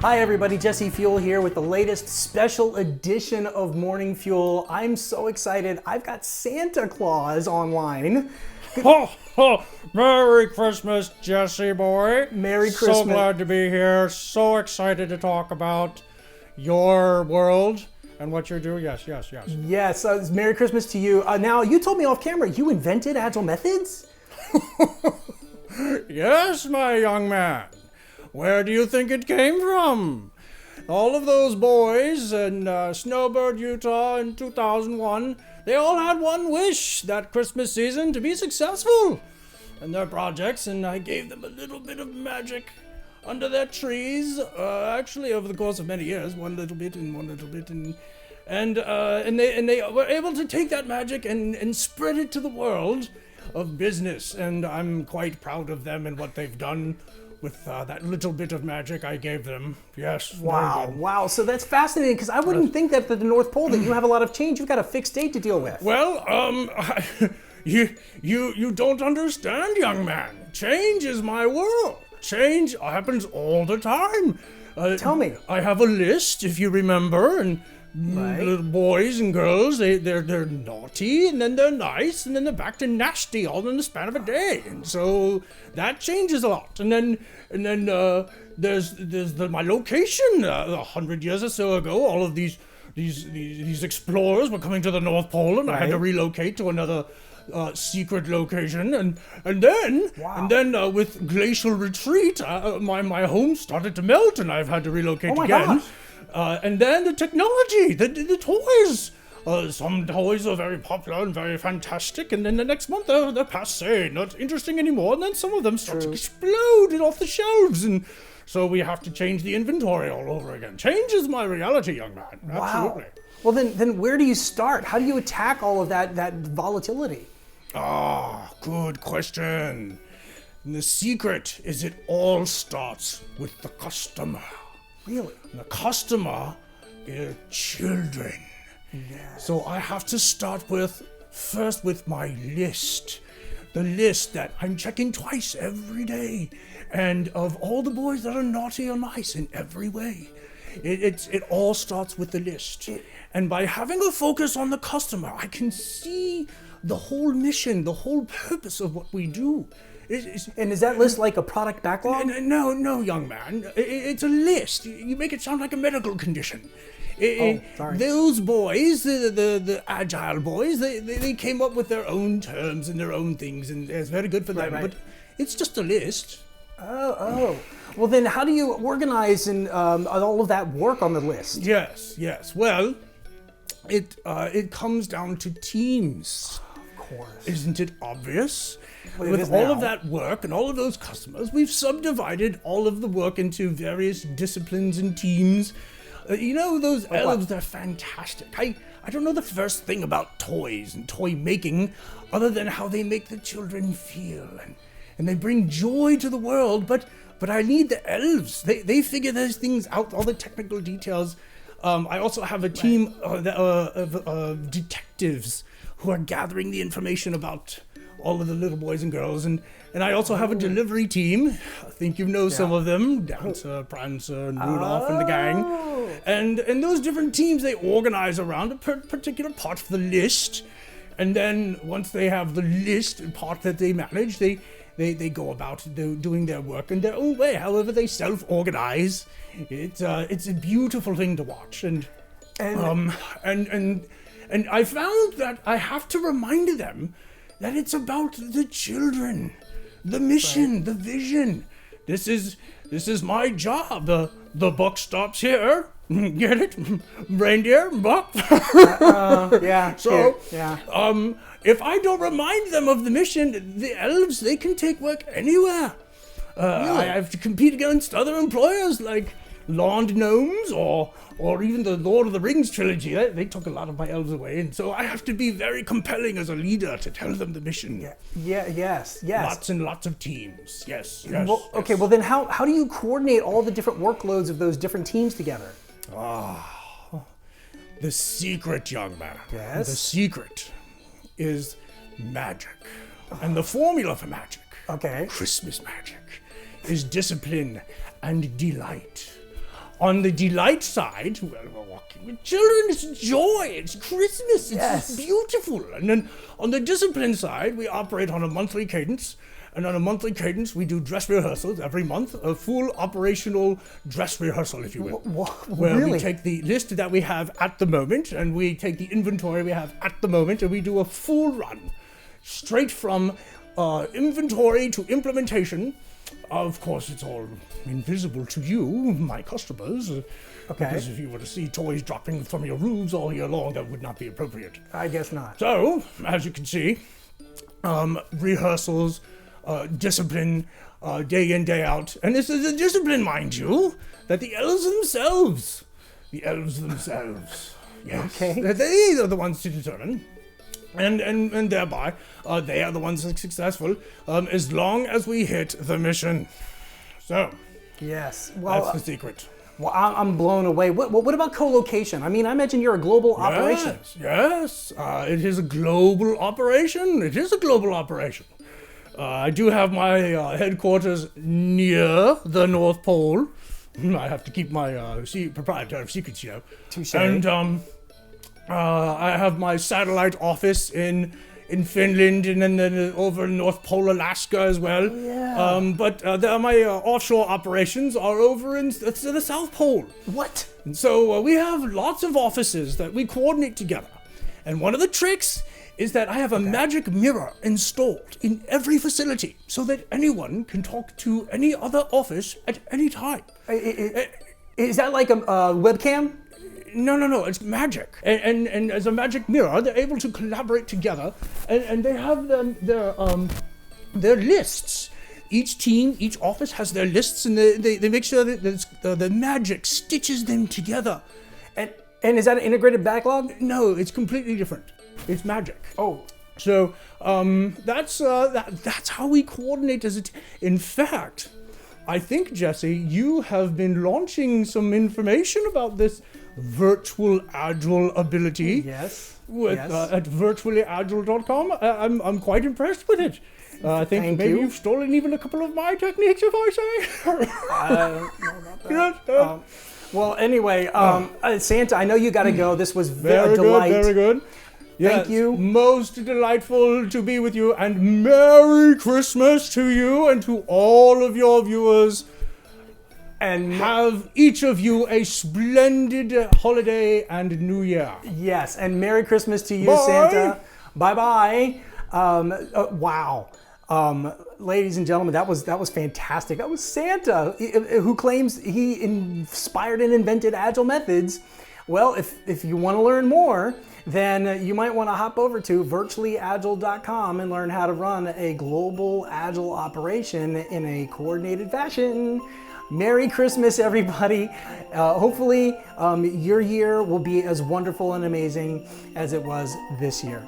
Hi everybody, Jesse Fewell here with the latest special edition of Morning Fuel. I'm so excited. I've got Santa Claus online. Ho, ho. Merry Christmas, Jesse boy. Merry Christmas. So glad to be here. So excited to talk about your world and what you're doing. Yes. Yes, Merry Christmas to you. Now, you told me off camera, you invented Agile Methods? Yes, my young man. Where do you think it came from? All of those boys in Snowbird, Utah in 2001, they all had one wish that Christmas season to be successful in their projects, and I gave them a little bit of magic under their trees, actually over the course of many years, one little bit, and they were able to take that magic and spread it to the world of business, and I'm quite proud of them and what they've done with that little bit of magic I gave them. Yes. Wow. So that's fascinating, because I wouldn't think that at the North Pole that you have a lot of change. You've got a fixed date to deal with. Well, you don't understand, young man. Change is my world. Change happens all the time. Tell me. I have a list, if you remember, and little boys and girls, they're naughty, and then they're nice, and then they're back to nasty, all in the span of a day. And so that changes a lot. And then there's my location. 100 years or so ago, all of these explorers were coming to the North Pole, and I had to relocate to another secret location, and then with glacial retreat, my home started to melt, and I've had to relocate again. Gosh. And then the technology, the toys. Some toys are very popular and very fantastic, and then the next month they're passé, not interesting anymore, and then some of them start to explode off the shelves, and so we have to change the inventory all over again. Change is my reality, young man. Absolutely. Wow. Well, then where do you start? How do you attack all of that volatility? Good question. And the secret is it all starts with the customer. Really? And the customer is children. Yes. So I have to start first with my list. The list that I'm checking twice every day. And of all the boys that are naughty or nice in every way. It all starts with the list. And by having a focus on the customer, I can see the whole mission, the whole purpose of what we do. And is that list like a product backlog? No, young man. It's a list. You make it sound like a medical condition. Sorry. Those boys, the Agile boys, they came up with their own terms and their own things, and it's very good for them. Right. But it's just a list. Oh. Well, then how do you organize and all of that work on the list? Yes. Well, it comes down to teams. Of course. Isn't it obvious? Well, With all of that work and all of those customers, we've subdivided all of the work into various disciplines and teams. Those elves, they're fantastic. I don't know the first thing about toys and toy making other than how they make the children feel. And they bring joy to the world, but I need the elves. They figure those things out, all the technical details. I also have a team of detectives who are gathering the information about all of the little boys and girls, and I also have a delivery team. I think you know some of them, Dancer, Prancer, and Rudolph and the gang. And those different teams, they organize around a particular part of the list, and then once they have the list and part that they manage, they go about doing their work in their own way. However, they self-organize. It's a beautiful thing to watch, and I found that I have to remind them that it's about the children, the mission, the vision. This is my job. The buck stops here. Get it? Reindeer, buck. Yeah. So, yeah. If I don't remind them of the mission, the elves, they can take work anywhere. I have to compete against other employers like lawned gnomes or even the Lord of the Rings trilogy. They took a lot of my elves away, and so I have to be very compelling as a leader to tell them the mission. Yes. Lots and lots of teams. Yes. Well, okay, well then how do you coordinate all the different workloads of those different teams together? The secret, young man. Yes? The secret is magic. And the formula for magic, Okay. Christmas magic, is discipline and delight. On the delight side, well, we're walking with children. It's joy. It's Christmas. It's Yes. beautiful. And then on the discipline side, we operate on a monthly cadence. And on a monthly cadence, we do dress rehearsals every month, a full operational dress rehearsal, if you will. Where Really? we take the list that we have at the moment, and we take the inventory we have at the moment, and we do a full run, straight from inventory to implementation. Of course, it's all invisible to you, my customers. Okay. Because if you were to see toys dropping from your roofs all year long, that would not be appropriate. I guess not. So, as you can see, rehearsals, discipline, day in, day out. And this is a discipline, mind you, that the elves themselves, yes, Okay. they are the ones to determine. And thereby, they are the ones that are successful, as long as we hit the mission. So, Yes. Well, that's the secret. well, I'm blown away. What about co-location? I mean, I imagine you're a global operation. Yes, it is a global operation. It is a global operation. I do have my headquarters near the North Pole. I have to keep my proprietary secrets, you know. Touche. And I have my satellite office in Finland, and then over in North Pole, Alaska as well. Yeah. But my offshore operations are over in the South Pole. What? And so we have lots of offices that we coordinate together. And one of the tricks is that I have a magic mirror installed in every facility so that anyone can talk to any other office at any time. Is that like a webcam? No, it's magic. And as a magic mirror, they're able to collaborate together, and they have their lists. Each team, each office has their lists, and they make sure that the magic stitches them together. And is that an integrated backlog? No, it's completely different. It's magic. Oh. So that's how we coordinate as a team. In fact, I think, Jesse, you have been launching some information about this virtual agile ability. Yes. At virtuallyagile.com. I'm quite impressed with it. I think Thank maybe you. you've stolen even a couple of my techniques, if I say. I don't know about that. Well, anyway, Santa, I know you got to go. This was Very a delight. good, very good. Thank Yes, you. Most delightful to be with you, and Merry Christmas to you and to all of your viewers. And Have each of you a splendid holiday and New Year. yes, and Merry Christmas to you, Bye. Santa. Bye-bye. Wow. Ladies and gentlemen, that was fantastic. That was Santa, who claims he inspired and invented Agile Methods. Well, if you want to learn more, then you might want to hop over to virtuallyagile.com and learn how to run a global Agile operation in a coordinated fashion. Merry Christmas, everybody. Hopefully, your year will be as wonderful and amazing as it was this year.